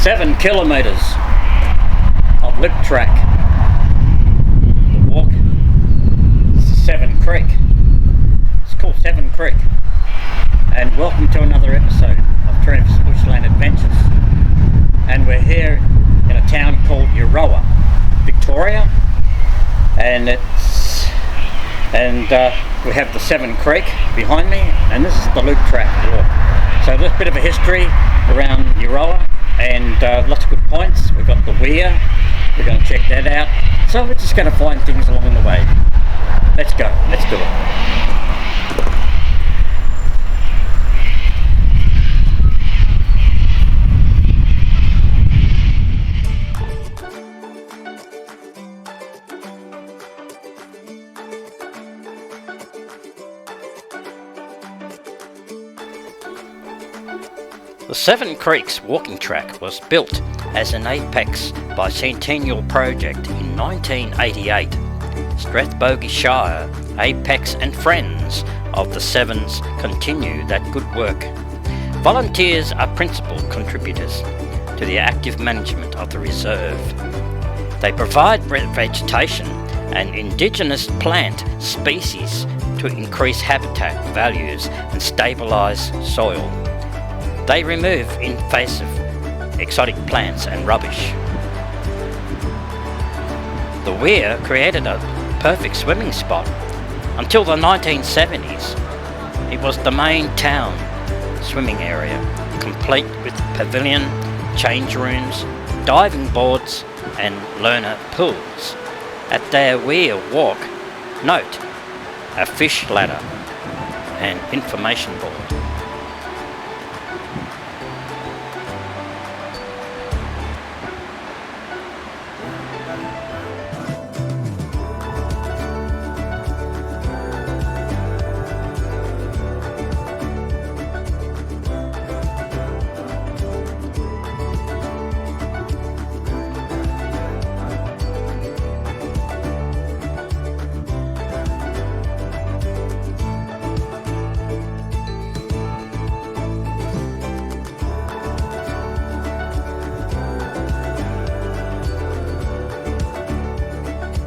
7 kilometres of loop track. The walk, Seven Creek. It's called Seven Creek. And welcome to another episode of TREV'S Bushland Adventures. And we're here in a town called Euroa, Victoria. And we have the Seven Creek behind me, and this is the loop track walk. So there's a bit of a history around Euroa, and lots of good points. We've got the Weir, we're going to check that out. So we're just going to find things along the way. Let's go, let's do it. The Seven Creeks walking track was built as an apex bicentennial project in 1988. Strathbogie Shire, Apex and friends of the Sevens continue that good work. Volunteers are principal contributors to the active management of the reserve. They provide vegetation and indigenous plant species to increase habitat values and stabilise soil. They remove invasive exotic plants and rubbish. The Weir created a perfect swimming spot. Until the 1970s, it was the main town swimming area, complete with pavilion, change rooms, diving boards and learner pools. At their Weir walk, note a fish ladder and information board.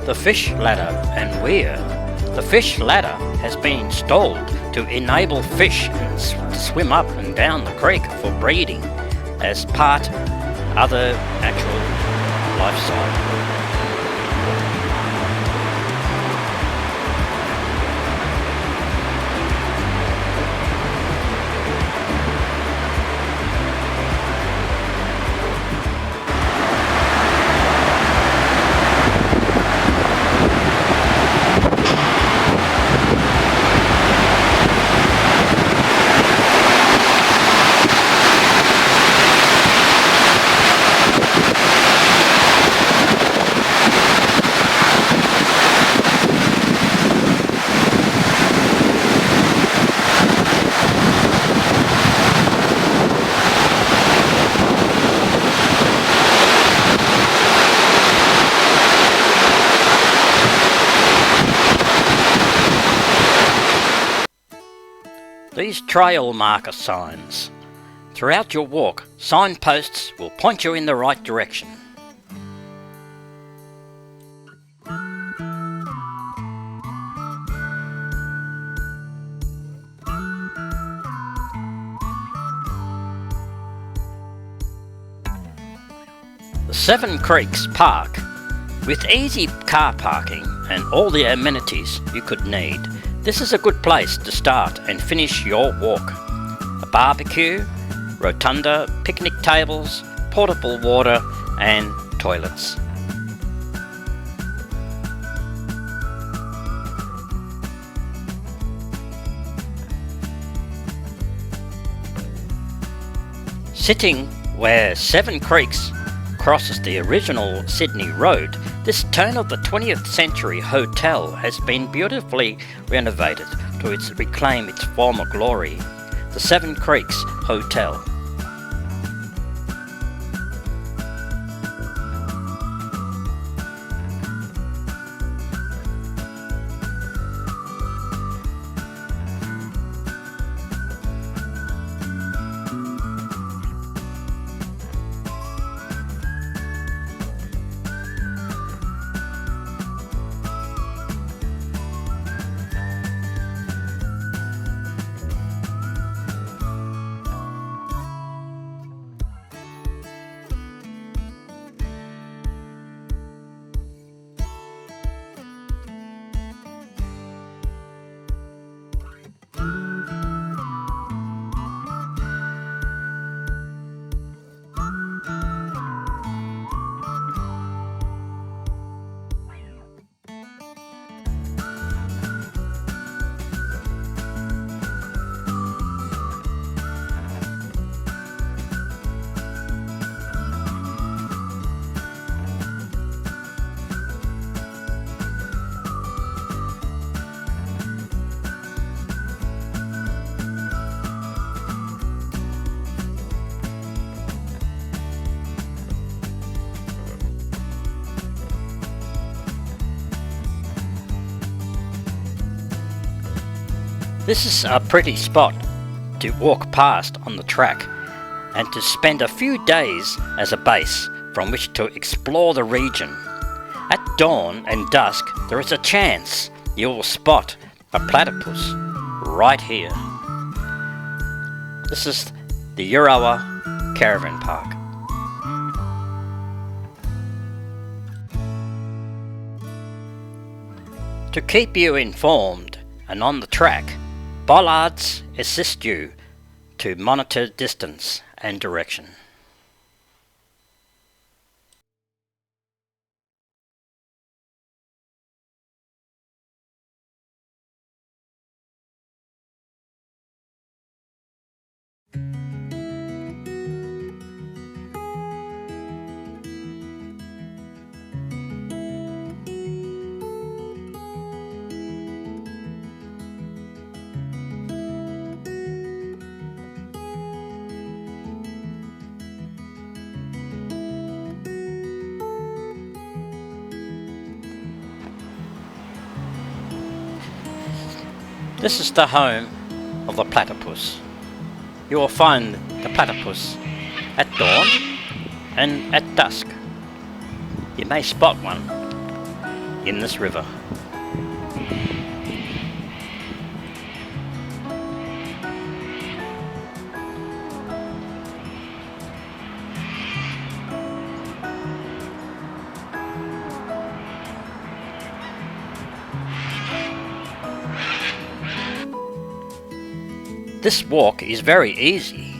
The fish ladder and Weir. The fish ladder has been installed to enable fish to swim up and down the creek for breeding as part other natural life cycle. These trail marker signs. Throughout your walk, signposts will point you in the right direction. The Seven Creeks Park, with easy car parking and all the amenities you could need. This is a good place to start and finish your walk. A barbecue, rotunda, picnic tables, portable water and toilets. Sitting where Seven Creeks crosses the original Sydney Road, this turn of the 20th century hotel has been beautifully renovated to reclaim its former glory. The Seven Creeks Hotel. This is a pretty spot to walk past on the track and to spend a few days as a base from which to explore the region. At dawn and dusk, there is a chance you will spot a platypus right here. This is the Euroa Caravan Park. To keep you informed and on the track, bollards assist you to monitor distance and direction. This is the home of the platypus. You will find the platypus at dawn and at dusk. You may spot one in this river. This walk is very easy,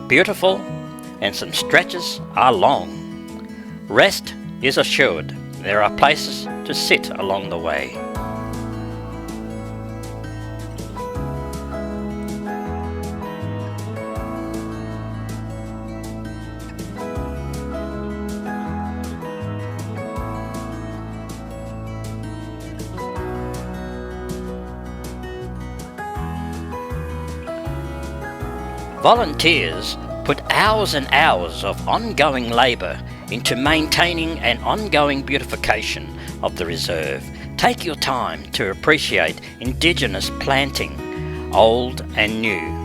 beautiful, and some stretches are long. Rest is assured. There are places to sit along the way. Volunteers put hours and hours of ongoing labour into maintaining an ongoing beautification of the reserve. Take your time to appreciate indigenous planting, old and new.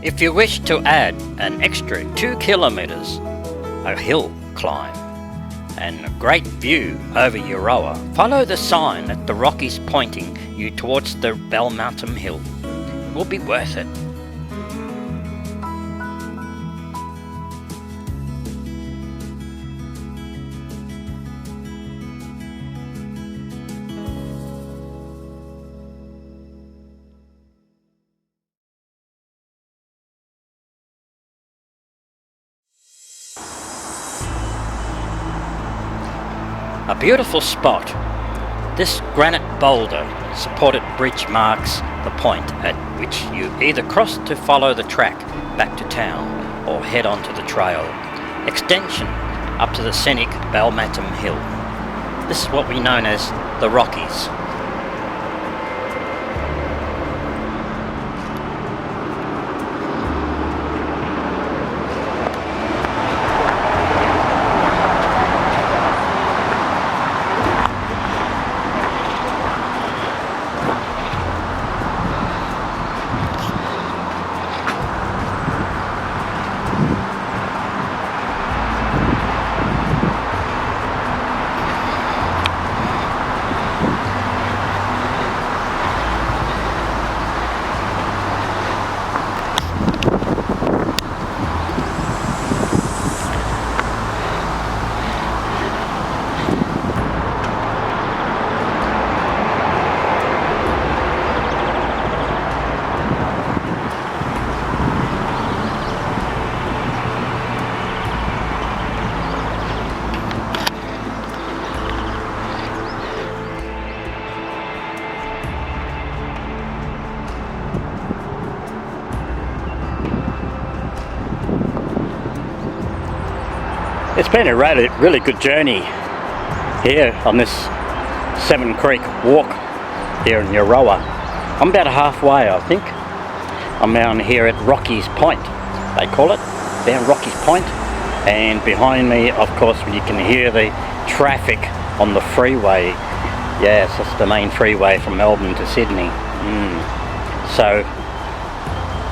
If you wish to add an extra 2 kilometres, a hill climb, and a great view over Euroa, follow the sign at the Rockies pointing you towards the Bell Mountain Hill. It will be worth it. A beautiful spot. This granite boulder supported bridge marks the point at which you either cross to follow the track back to town or head onto the trail. Extension up to the scenic Bell Mountain Hill. This is what we know as the Rockies. It's been a really good journey here on this Seven Creek walk here in Euroa. I'm about halfway, I think. I'm down here at Rockies Point, they call it, down Rockies Point. And behind me, of course, you can hear the traffic on the freeway. Yes, that's the main freeway from Melbourne to Sydney. So,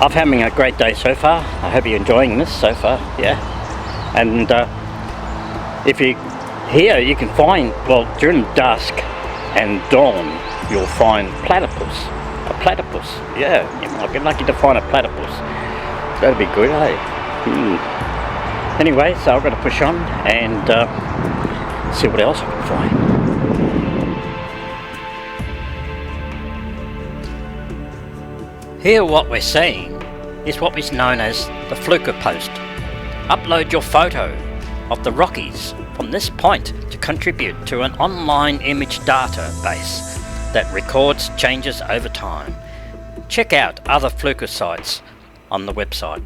I'm having a great day so far. I hope you're enjoying this so far, yeah. And if you here, you can find, well, during dusk and dawn, you'll find platypus. A platypus, yeah. You might get lucky to find a platypus. That'd be good, eh? Anyway, so I've got to push on and see what else I can find. Here what we're seeing is what is known as the Fluker Post. Upload your photo of the Rockies from this point to contribute to an online image database that records changes over time. Check out other Fluker sites on the website.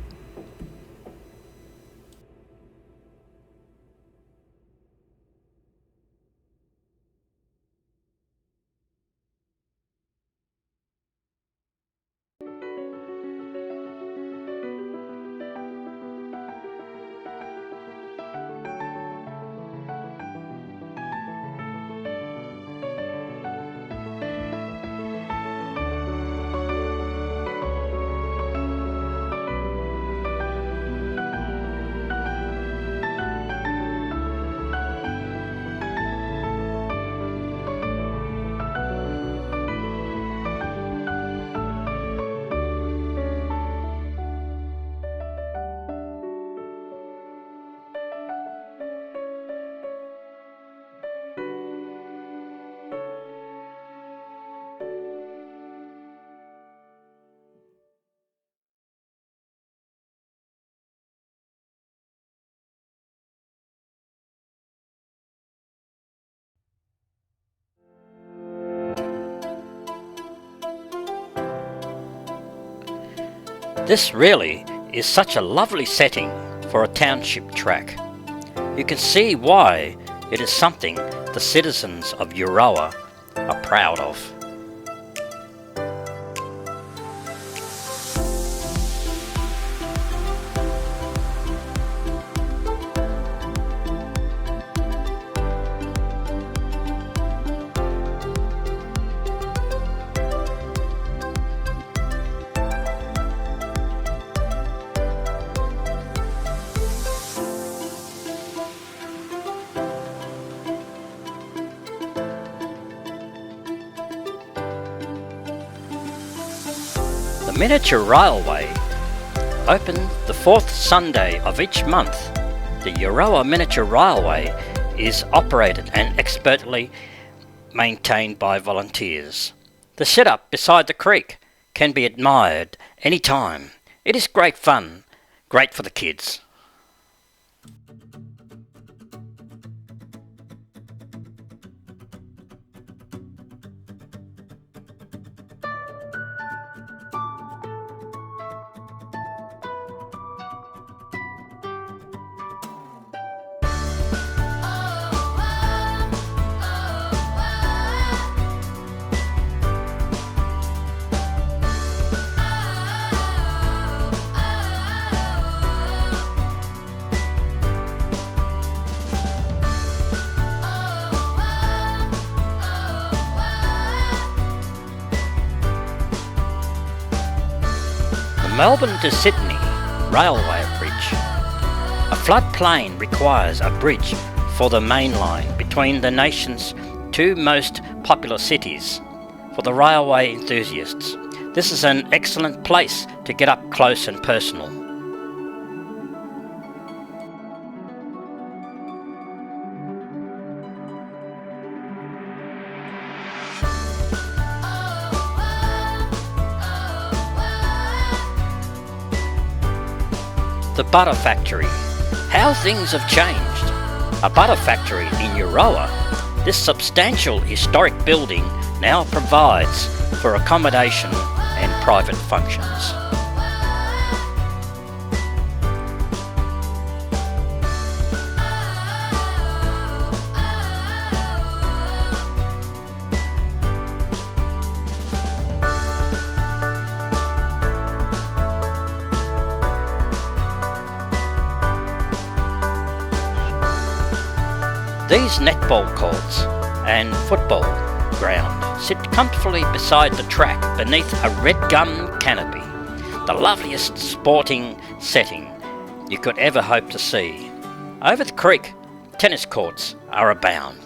This really is such a lovely setting for a township track. You can see why it is something the citizens of Euroa are proud of. The miniature railway opened the fourth Sunday of each month. The Euroa Miniature Railway is operated and expertly maintained by volunteers. The setup beside the creek can be admired any time. It is great fun, great for the kids. Melbourne to Sydney Railway Bridge. A floodplain requires a bridge for the main line between the nation's two most popular cities. For the railway enthusiasts, this is an excellent place to get up close and personal. The Butter Factory. How things have changed. A butter factory in Euroa. This substantial historic building now provides for accommodation and private functions. These netball courts and football ground sit comfortably beside the track beneath a red gum canopy, the loveliest sporting setting you could ever hope to see. Over the creek, tennis courts are abound.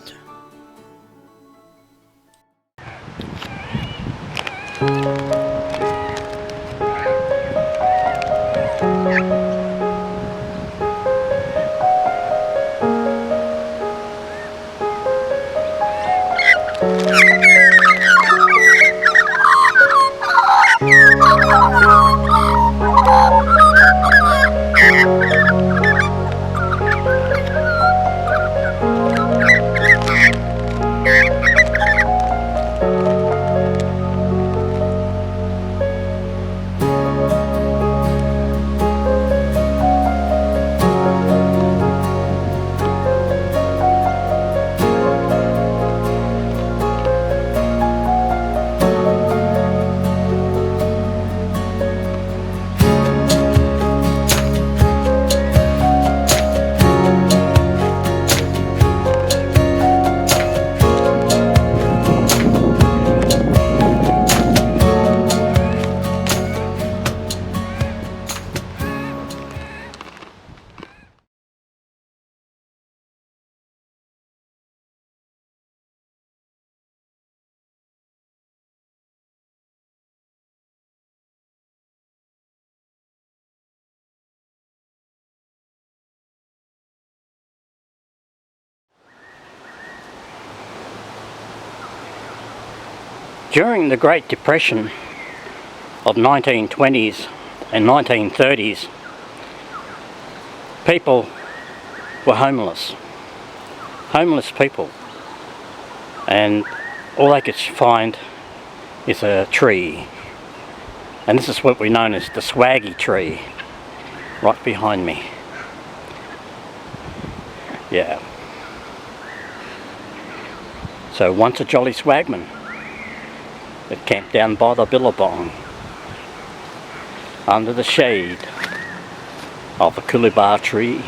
During the Great Depression of 1920s and 1930s, people were homeless people, and all they could find is a tree, and this is what we know as the swaggy tree, right behind me. Yeah. So once a jolly swagman that camped down by the billabong under the shade of a coolpix tree.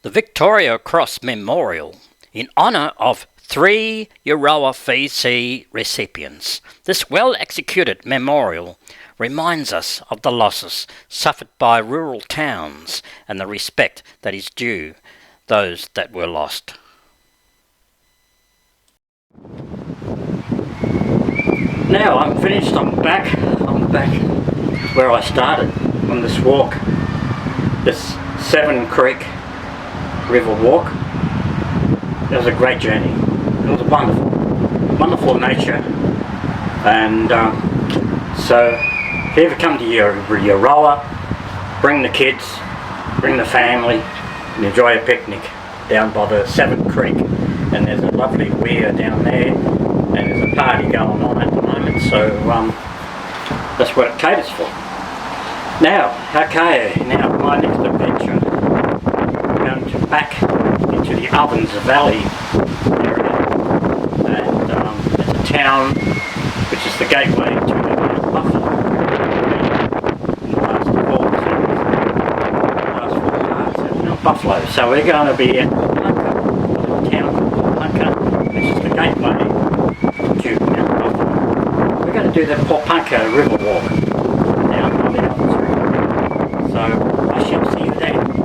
The Victoria Cross Memorial in honour of 3 Euroa VC recipients. This well-executed memorial reminds us of the losses suffered by rural towns and the respect that is due those that were lost. Now I'm finished, I'm back where I started on this walk, this Seven Creek River walk. It was a great journey. It was wonderful nature, and so if you ever come to Euroa, bring the kids, bring the family, and enjoy a picnic down by the Seven Creek. And there's a lovely Weir down there, and there's a party going on at the moment, so that's what it caters for. Now, okay, my next adventure, I'm going back into the Ovens Valley area, and it's a town which is the gateway to the Buffalo. In the last 4 parts, Buffalo. So we're going to be at a town called Punka, which is the gateway to Mount Buffalo. We're going to do the Popunka River walk down by the Ovens River. So I shall see you there.